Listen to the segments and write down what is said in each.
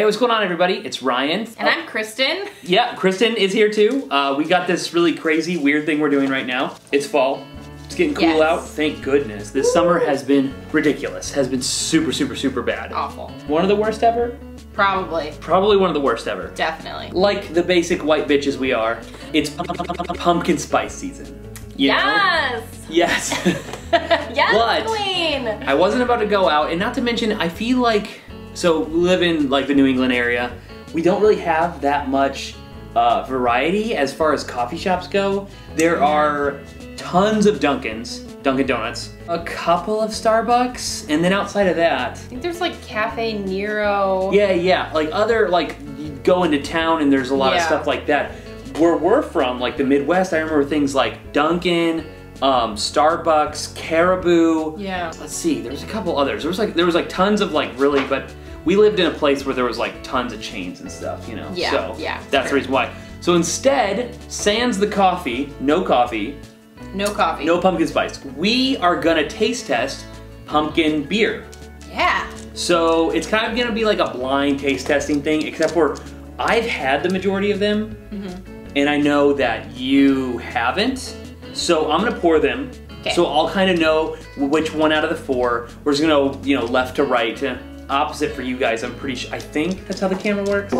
Hey, what's going on, everybody? It's Ryan. And I'm Kristen. Yeah, Kristen is here too. We got this really crazy, weird thing we're doing right now. It's fall. It's getting cool out. Thank goodness. This summer has been ridiculous. Has been super, super, super bad. Awful. One of the worst ever? Probably. Probably one of the worst ever. Definitely. Like the basic white bitches we are, it's pumpkin spice season. You know? Yes. Yes, but queen. I wasn't about to go out, and not to mention, I feel like, so we live in like the New England area, we don't really have that much variety as far as coffee shops go. There are tons of Dunkin' Donuts, a couple of Starbucks, and then outside of that, I think there's like Cafe Nero. Yeah, like other, like you go into town and there's a lot of stuff like that. Where we're from, like the Midwest, I remember things like Dunkin', Starbucks, Caribou. Yeah. Let's see, there's a couple others. There was like tons of like really, but we lived in a place where there was like tons of chains and stuff, you know? Yeah, so yeah. That's the reason why. So instead, sans the coffee, no pumpkin spice, we are gonna taste test pumpkin beer. Yeah. So it's kind of gonna be like a blind taste testing thing, except for I've had the majority of them, and I know that you haven't. So I'm gonna pour them. Okay. So I'll kind of know which one out of the four. We're just gonna, you know, left to right, opposite for you guys. I'm pretty sure. I think that's how the camera works.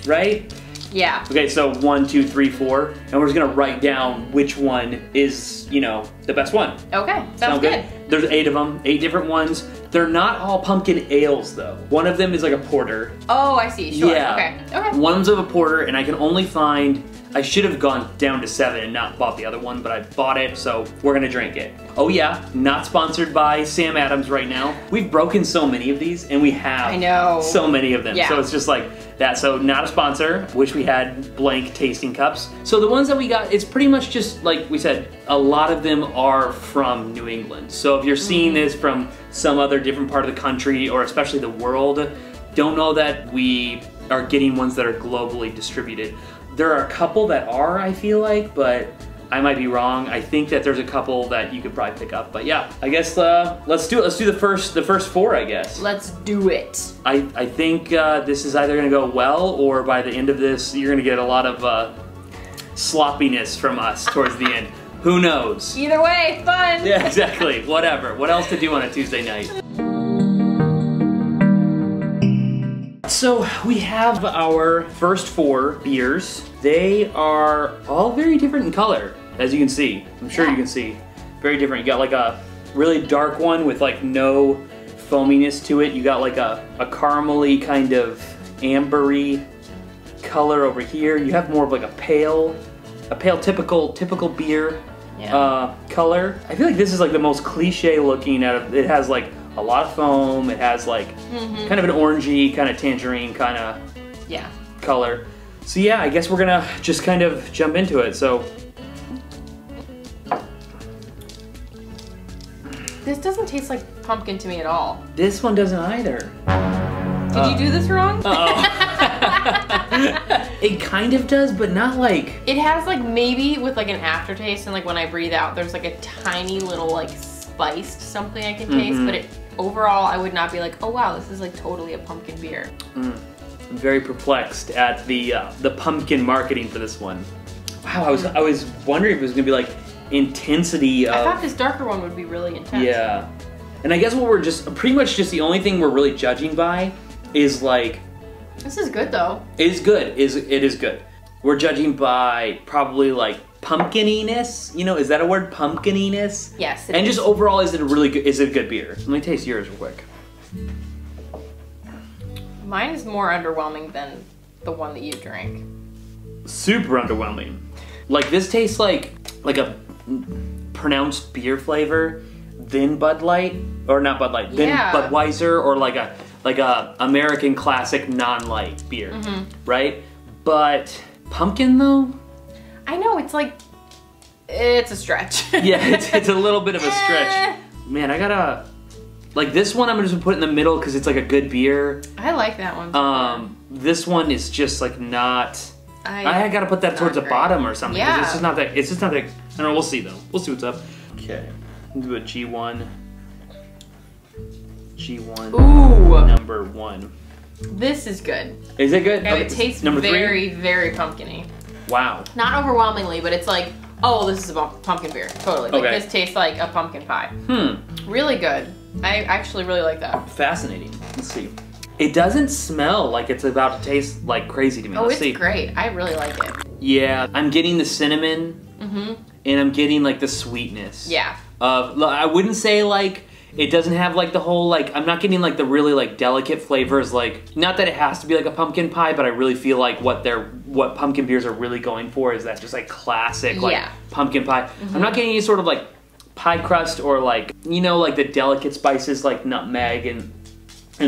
Right? Yeah. Okay, so 1, 2, 3, 4, and we're just gonna write down which one is, you know, the best one. Okay, sounds good. There's 8 of them, 8 different ones. They're not all pumpkin ales though. One of them is like a porter. Oh, I see, sure, yeah. Okay. One of them's of a porter, and I can only find, I should have gone down to 7 and not bought the other one, but I bought it, so we're gonna drink it. Oh yeah, not sponsored by Sam Adams right now. We've broken so many of these, and we have so many of them. Yeah. So it's just like that. So not a sponsor. Wish we had blank tasting cups. So the ones that we got, it's pretty much just like we said, a lot of them are from New England. So if you're seeing this from some other different part of the country, or especially the world, don't know that we are getting ones that are globally distributed. There are a couple that are, I feel like, but I might be wrong. I think that there's a couple that you could probably pick up. But yeah, I guess let's do it. Let's do the first 4, I guess. Let's do it. I think this is either gonna go well, or by the end of this, you're gonna get a lot of sloppiness from us towards the end. Who knows? Either way, fun. Yeah, exactly. Whatever. What else to do on a Tuesday night? So we have our first 4 beers. They are all very different in color, as you can see. I'm sure you can see. Very different. You got like a really dark one with like no foaminess to it. You got like a caramely kind of ambery color over here. You have more of like a pale typical beer color. I feel like this is like the most cliche looking out of. It has like a lot of foam. It has like kind of an orangey, kind of tangerine kind of color. So yeah, I guess we're gonna just kind of jump into it. So this doesn't taste like pumpkin to me at all. This one doesn't either. Did you do this wrong? It kind of does, but not like. It has like maybe with like an aftertaste, and like when I breathe out, there's like a tiny little like spiced something I can taste, but it overall I would not be like, oh wow, this is like totally a pumpkin beer. I'm very perplexed at the pumpkin marketing for this one. Wow, I was wondering if it was gonna be like intensity of. I thought this darker one would be really intense. Yeah, and I guess what we're just pretty much just the only thing we're really judging by is like. This is good though. It is good. It is good. We're judging by probably like pumpkininess. You know, is that a word? Pumpkininess. Yes. And just overall, is it a good beer? Let me taste yours real quick. Mine is more underwhelming than the one that you drank. Super underwhelming. Like this tastes like a pronounced beer flavor, then Bud Light, or not Bud Light, then Budweiser, or like a American classic non-light beer, right? But pumpkin though? I know, it's like, it's a stretch. Yeah, it's a little bit of a stretch. Man, I gotta, like this one I'm just gonna put in the middle because it's like a good beer. I like that one. This one is just like not, I gotta put that towards the bottom or something. Yeah. It's just not that, I don't know, we'll see though. We'll see what's up. Okay, do a G1. G1 Ooh. number 1. This is good. Is it good? And it tastes number very, 3? very pumpkin-y. Wow. Not overwhelmingly, but it's like, oh, this is a pumpkin beer. Totally. Like, this tastes like a pumpkin pie. Really good. I actually really like that. Fascinating. Let's see. It doesn't smell like it's about to taste like crazy to me. Oh, Let's see. it's great. I really like it. Yeah, I'm getting the cinnamon, and I'm getting like the sweetness. Yeah. I wouldn't say like it doesn't have like the whole like I'm not getting like the really like delicate flavors. Like not that it has to be like a pumpkin pie, but I really feel like what pumpkin beers are really going for is that just like classic like pumpkin pie. I'm not getting any sort of like pie crust or like like the delicate spices like nutmeg and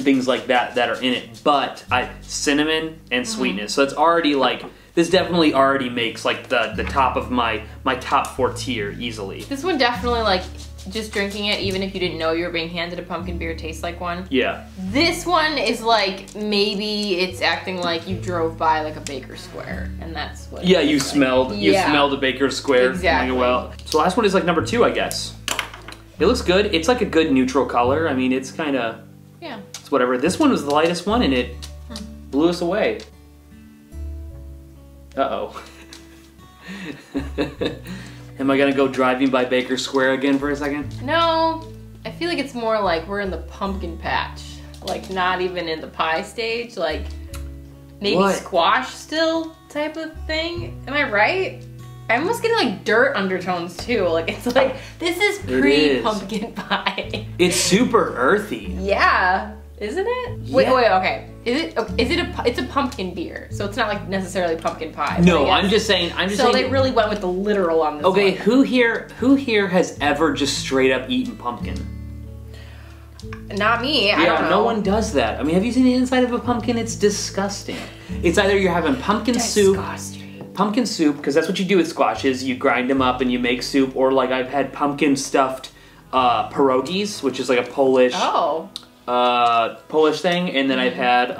things like that are in it, but cinnamon and sweetness. So it's already like, this definitely already makes like the top of my top 4 tier easily. This one definitely, like, just drinking it, even if you didn't know you were being handed a pumpkin beer, tastes like one. Yeah. This one is like, maybe it's acting like you drove by like a Baker's Square, and that's what you smelled a Baker's Square. Exactly. Well, so the last one is like number 2, I guess. It looks good. It's like a good neutral color. I mean, it's kind of... Yeah. It's whatever. This one was the lightest one, and it blew us away. Uh-oh. Am I gonna go driving by Baker's Square again for a second? No. I feel like it's more like we're in the pumpkin patch. Like, not even in the pie stage. Like, maybe squash still type of thing. Am I right? I'm almost getting like dirt undertones too. Like, it's like, this is pre-pumpkin pie. It's super earthy. Yeah, isn't it? Yeah. Wait, okay. It's a pumpkin beer, so it's not like necessarily pumpkin pie. No, I'm just saying. So they really went with the literal on this one. Okay, who here has ever just straight up eaten pumpkin? Not me. I don't know. No one does that. I mean, have you seen the inside of a pumpkin? It's disgusting. It's either you're having pumpkin soup, because that's what you do with squashes. You grind them up and you make soup, or like I've had pumpkin stuffed pierogies, which is like a Polish thing, and then I've had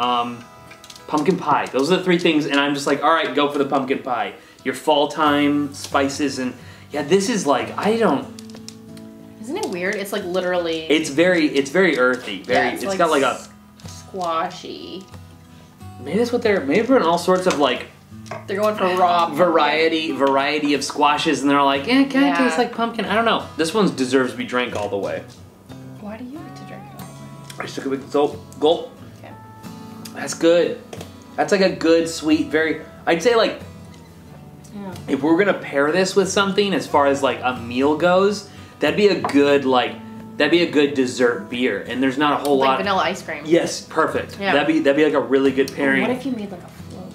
pumpkin pie. Those are the 3 things, and I'm just like, all right, go for the pumpkin pie. Your fall time spices, and yeah, this is like, Isn't it weird? It's like literally. It's very earthy. It's like got like a squashy. Maybe that's what they're putting all sorts of like. They're going for raw variety of squashes, and they're like, it kind of tastes like pumpkin. I don't know. This one deserves to be drank all the way. Why do you get to drink it all the way? I just took a big gulp. Okay. That's good. That's like a good, sweet, I'd say like, if we're gonna pair this with something as far as like a meal goes, that'd be a good dessert beer. And there's not a whole lot. Like vanilla ice cream. Yes, perfect. Yeah. That'd be like a really good pairing. What if you made like a float?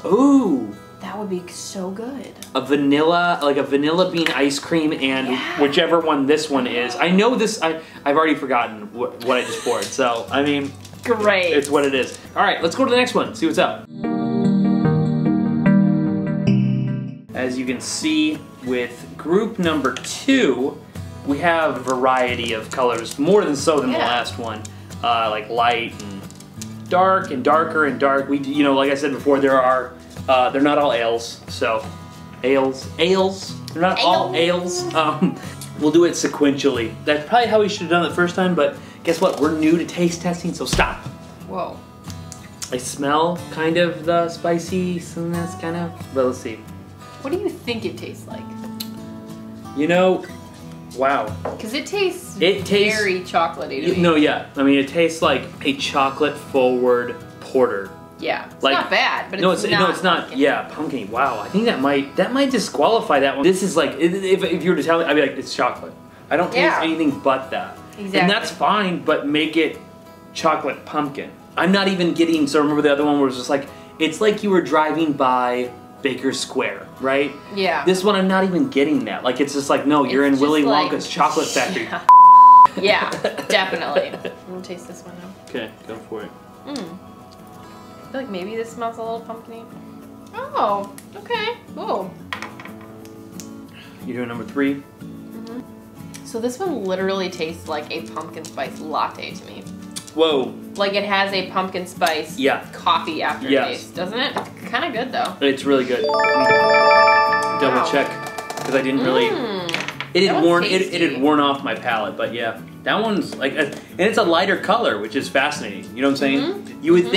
Ooh. That would be so good. A vanilla bean ice cream and whichever one this one is. I know this, I've already forgotten what I just poured. So, I mean, great. It's what it is. All right, let's go to the next one, see what's up. As you can see with group number 2, we have a variety of colors, more than so than the last one. Like light and dark and darker and dark. We, like I said before, they're not all ales. So, ales. They're not all ales. We'll do it sequentially. That's probably how we should have done it the first time, but guess what? We're new to taste testing, so stop. Whoa. I smell kind of the spicy, so that's kind of, but let's see. What do you think it tastes like? Wow. Because it tastes very chocolatey to me. No, yeah. I mean, it tastes like a chocolate-forward porter. Yeah. It's not bad, but it's not. Pumpkin. Yeah, pumpkin. Wow. I think that might disqualify that one. This is like, if you were to tell me, I'd be like, it's chocolate. I don't taste anything but that. Exactly. And that's fine, but make it chocolate pumpkin. I'm not even getting, so remember the other one where it was just like, it's like you were driving by Baker's Square, right? Yeah. This one, I'm not even getting that. Like, it's just like, no, you're in Willy Wonka's chocolate factory. Yeah, definitely. I'm gonna taste this one now. Okay, go for it. I feel like maybe this smells a little pumpkin-y. Oh, okay. Cool. You're doing number 3? So this one literally tastes like a pumpkin spice latte to me. Whoa. Like it has a pumpkin spice coffee aftertaste, doesn't it? It's kind of good though. It's really good. Double check, because I didn't really... It had worn off my palate, but yeah. That one's like, and it's a lighter color, which is fascinating. You know what I'm saying? Mm-hmm. You would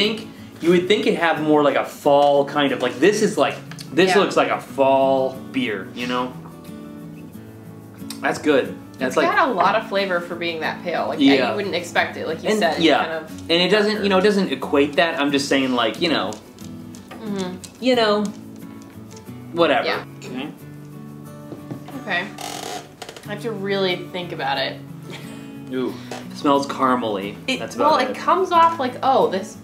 think it'd have more like a fall kind of, like this is like, this looks like a fall beer, you know? That's good. That's it's got a lot of flavor for being that pale. Like, you wouldn't expect it, like you said. Yeah, kind of and it doesn't, it doesn't equate that. I'm just saying, like, whatever. Yeah. Okay. Okay. I have to really think about it. Ooh, it smells caramely. That's about it. It comes off like, oh, this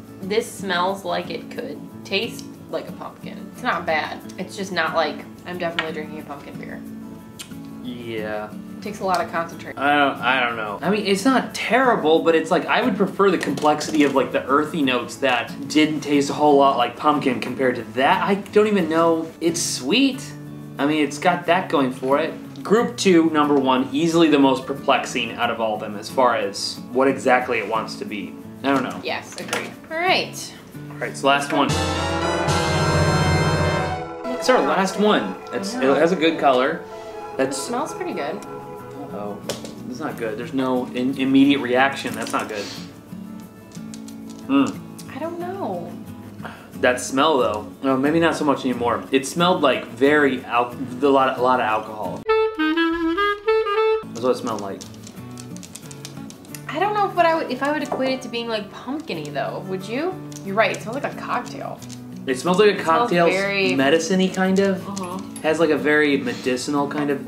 smells like it could taste like a pumpkin. It's not bad. It's just not like I'm definitely drinking a pumpkin beer. Yeah. It takes a lot of concentration. I don't know. I mean, it's not terrible, but it's like I would prefer the complexity of like the earthy notes that didn't taste a whole lot like pumpkin compared to that. I don't even know. It's sweet. I mean, it's got that going for it. Group 2, number 1, easily the most perplexing out of all of them as far as what exactly it wants to be. I don't know. Yes, agreed. All right. All right, so last one. It's our last one. It has a good color. It smells pretty good. Oh, it's not good. There's no immediate reaction. That's not good. I don't know. That smell though, no, maybe not so much anymore. It smelled like a lot of alcohol. That's what it smelled like. I don't know if I would equate it to being like pumpkin-y though. Would you? You're right. It smells like a cocktail. It smells like a cocktail, very medicine-y kind of. Has like a very medicinal kind of.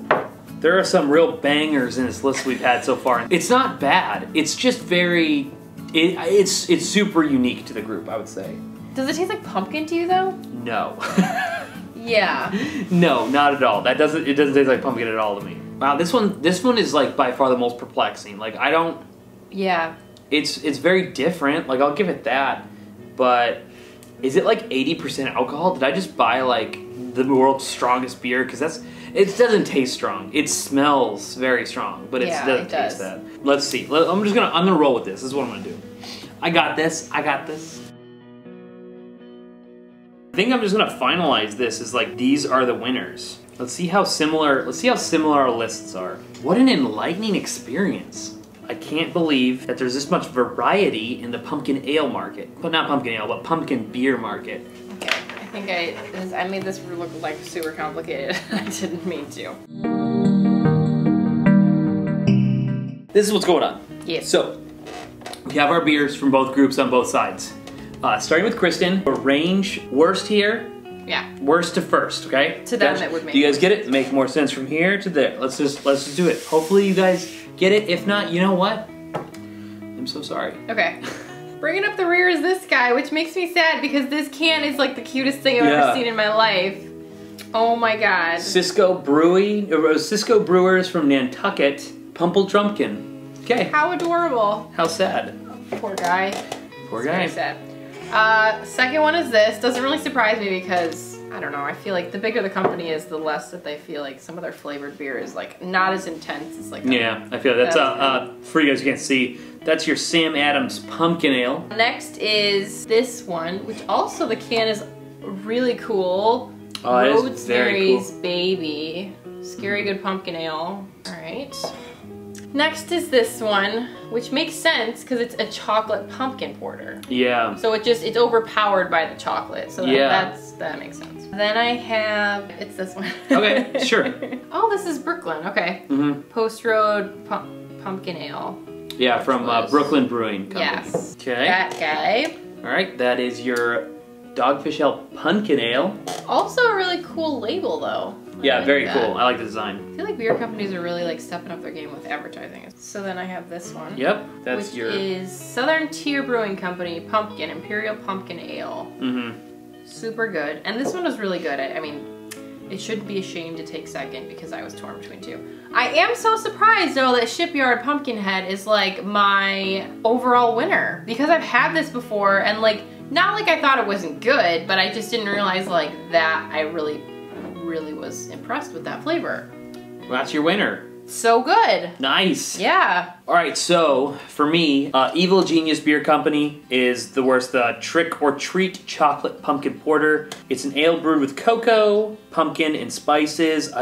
There are some real bangers in this list we've had so far. It's not bad. It's just very. It's super unique to the group, I would say. Does it taste like pumpkin to you though? No. Yeah. No, not at all. It doesn't taste like pumpkin at all to me. Wow, this one is like by far the most perplexing. Like I don't. Yeah. It's very different. Like I'll give it that, but is it like 80% alcohol? Did I just buy like the world's strongest beer? Because it doesn't taste strong. It smells very strong, but it doesn't taste that. Let's see. I'm gonna roll with this. This is what I'm gonna do. I got this. I think I'm just gonna finalize this as like these are the winners. Let's see how similar our lists are. What an enlightening experience. I can't believe that there's this much variety in the pumpkin ale market. But not pumpkin ale, but pumpkin beer market. Okay, I think I made this look like super complicated. I didn't mean to. This is what's going on. Yes. So, we have our beers from both groups on both sides. Starting with Kristen, arrange worst here. Yeah. Worst to first, okay? To them it would make. Do you guys get it? Make more sense from here to there. Let's just do it. Hopefully you guys get it. If not, you know what? I'm so sorry. Okay. Bringing up the rear is this guy, which makes me sad because this can is like the cutest thing I've ever seen in my life. Oh my god. Cisco Brewers from Nantucket, Pumple Trumpkin. Okay. How adorable. How sad. Poor guy. Poor guy. Very sad. Second one is this. Doesn't really surprise me because, I don't know, I feel like the bigger the company is, the less that they feel like some of their flavored beer is like not as intense as like. Yeah, I feel that's for you guys who can't see, that's your Sam Adams Pumpkin Ale. Next is this one, which also the can is really cool. Oh, it is very Rosemary's Baby. Scary Good Pumpkin Ale. Alright. Next is this one, which makes sense because it's a chocolate pumpkin porter. Yeah. So it's overpowered by the chocolate. So that makes sense. Then I have, it's this one. Okay, sure. Oh, this is Brooklyn. Okay. Post Road Pumpkin Ale. Yeah, from Brooklyn Brewing Company. Yes. Okay. That guy. All right, that is your Dogfish Ale Pumpkin Ale. Also a really cool label though. Yeah, very cool. I like the design. I feel like beer companies are really like stepping up their game with advertising. So then I have this one. Yep, that's which is Southern Tier Brewing Company Pumpkin Imperial Pumpkin Ale. Super good. And this one was really good. I mean, it shouldn't be a shame to take second because I was torn between two. I am so surprised though that Shipyard Pumpkinhead is like my overall winner because I've had this before and like, not like I thought it wasn't good, but I just didn't realize like that I really was impressed with that flavor. Well, that's your winner. So good. Nice. Yeah. All right, so for me, Evil Genius Beer Company is the worst. Trick or Treat Chocolate Pumpkin Porter. It's an ale brewed with cocoa, pumpkin, and spices.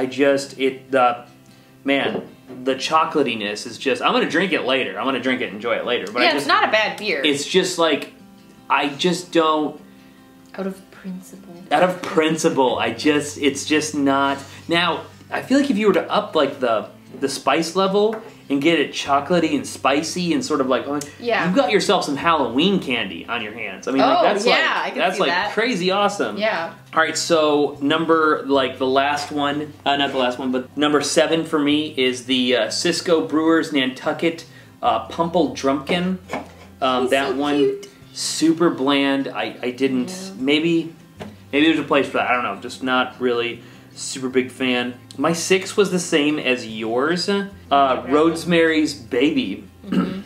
Man, the chocolatiness is just, I'm going to drink it later. I'm going to drink it and enjoy it later. But yeah, it's not a bad beer. It's just like, I just don't. Out of principle. Out of principle, it's just not. Now, I feel like if you were to up like the spice level and get it chocolatey and spicy and sort of like, yeah, you've got yourself some Halloween candy on your hands. I mean, like, that's like crazy awesome. Yeah. All right, so number the last one, not the last one, but number 7 for me is the Cisco Brewers Nantucket Pumple Drumpkin. That so one, cute. Super bland. I didn't. Yeah. Maybe there's a place for that. I don't know. Just not really super big fan. My 6 was the same as yours. Rosemary's Baby. Mm-hmm.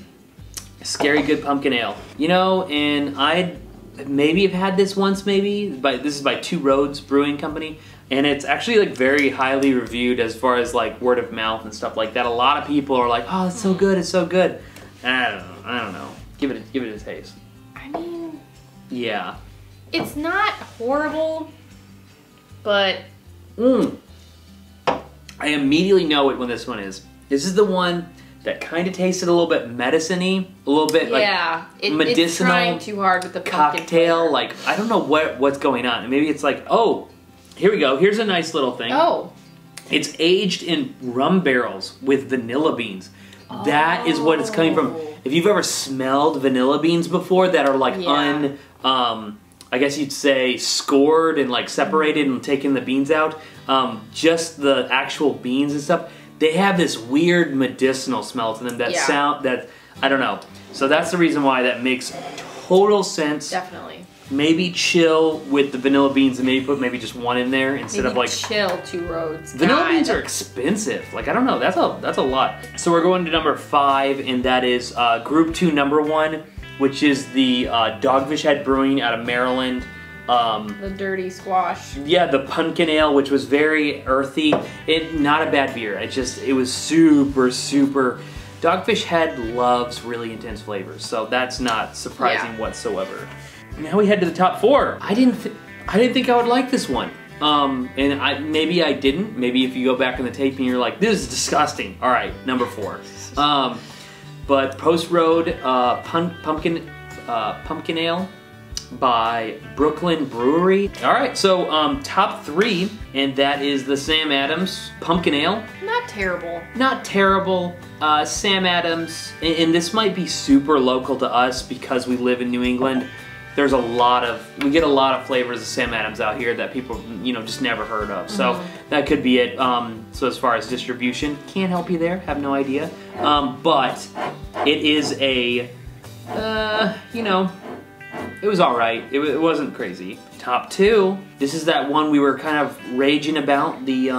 Scary Good Pumpkin Ale. You know, and I'd maybe have had this once, this is by Two Roads Brewing Company. And it's actually like very highly reviewed as far as like word of mouth and stuff like that. A lot of people are like, oh, it's so good, it's so good. I don't know. Give it a taste. I mean, yeah. It's not horrible, but I immediately know when this one is. This is the one that kind of tasted a little bit medicine-y, a little bit medicinal. It's trying too hard with the pumpkin cocktail. flavor. Like, I don't know what's going on. Maybe it's like, oh, here we go. Here's a nice little thing. Oh. It's aged in rum barrels with vanilla beans. Oh. That is what it's coming from. If you've ever smelled vanilla beans before that are like I guess you'd say scored and like separated and taking the beans out, just the actual beans and stuff, they have this weird medicinal smell to them that I don't know. So that's the reason why that makes total sense. Definitely. Maybe chill with the vanilla beans and maybe put just one in there instead of like chill Two Roads. Vanilla beans are expensive. Like, I don't know, that's a lot. So we're going to number 5, and that is Group 2 number 1, which is the Dogfish Head Brewing out of Maryland. The Dirty Squash. Yeah, the pumpkin ale, which was very earthy. Not a bad beer. It was super, super. Dogfish Head loves really intense flavors, so that's not surprising whatsoever. Now we head to the top 4. I didn't think I would like this one. And maybe I didn't. Maybe if you go back in the tape and you're like, this is disgusting. All right, number 4. But Post Road Pumpkin Ale by Brooklyn Brewery. All right, so top 3, and that is the Sam Adams Pumpkin Ale. Not terrible. Not terrible. Sam Adams, and this might be super local to us because we live in New England. We get a lot of flavors of Sam Adams out here that people, just never heard of. So that could be it. So as far as distribution, can't help you there, have no idea. But it is it was all right. It wasn't crazy. Top 2, this is that one we were kind of raging about, the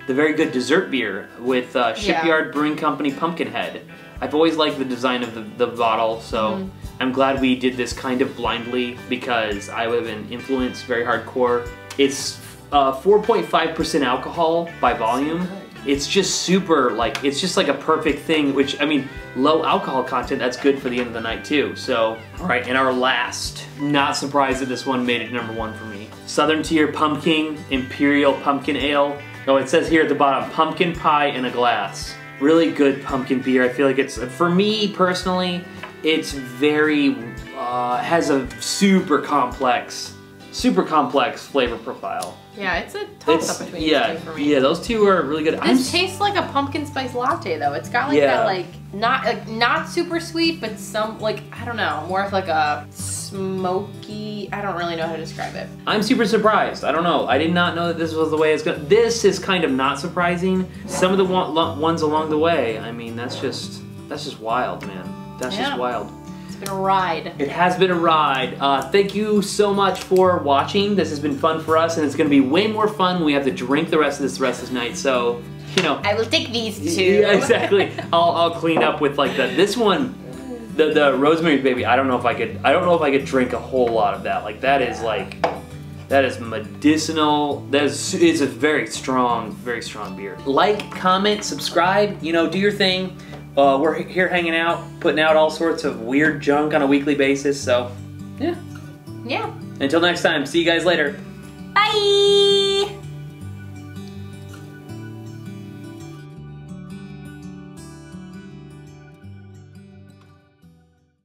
very good dessert beer with Shipyard Brewing Company Pumpkinhead. I've always liked the design of the bottle, so I'm glad we did this kind of blindly because I would have been influenced very hardcore. It's 4.5% alcohol by volume. It's just super, it's just like a perfect thing, which, I mean, low alcohol content, that's good for the end of the night too. So, all right, and our last, not surprised that this one made it number 1 for me. Southern Tier Pumpkin Imperial Pumpkin Ale. Oh, it says here at the bottom, pumpkin pie in a glass. Really good pumpkin beer. I feel like it's, for me personally, it's very, has a super complex flavor profile. Yeah, it's a toss-up between these two for me. Yeah, those two are really good. This tastes like a pumpkin spice latte, though. It's got that, not super sweet, but some, I don't know, more of like a smoky, I don't really know how to describe it. I'm super surprised. I don't know. I did not know that this was the way it's going. This is kind of not surprising. Some of the ones along the way, I mean, that's just wild, man. That's just wild. It's been a ride. It has been a ride. Thank you so much for watching. This has been fun for us, and it's going to be way more fun when we have to drink the rest of this night. So, I will take these 2. Yeah, exactly. I'll clean up with this one, the Rosemary's Baby. I don't know if I could drink a whole lot of that. That is medicinal. It's a very strong beer. Like, comment, subscribe. Do your thing. We're here hanging out, putting out all sorts of weird junk on a weekly basis, so, yeah. Yeah. Until next time, see you guys later. Bye!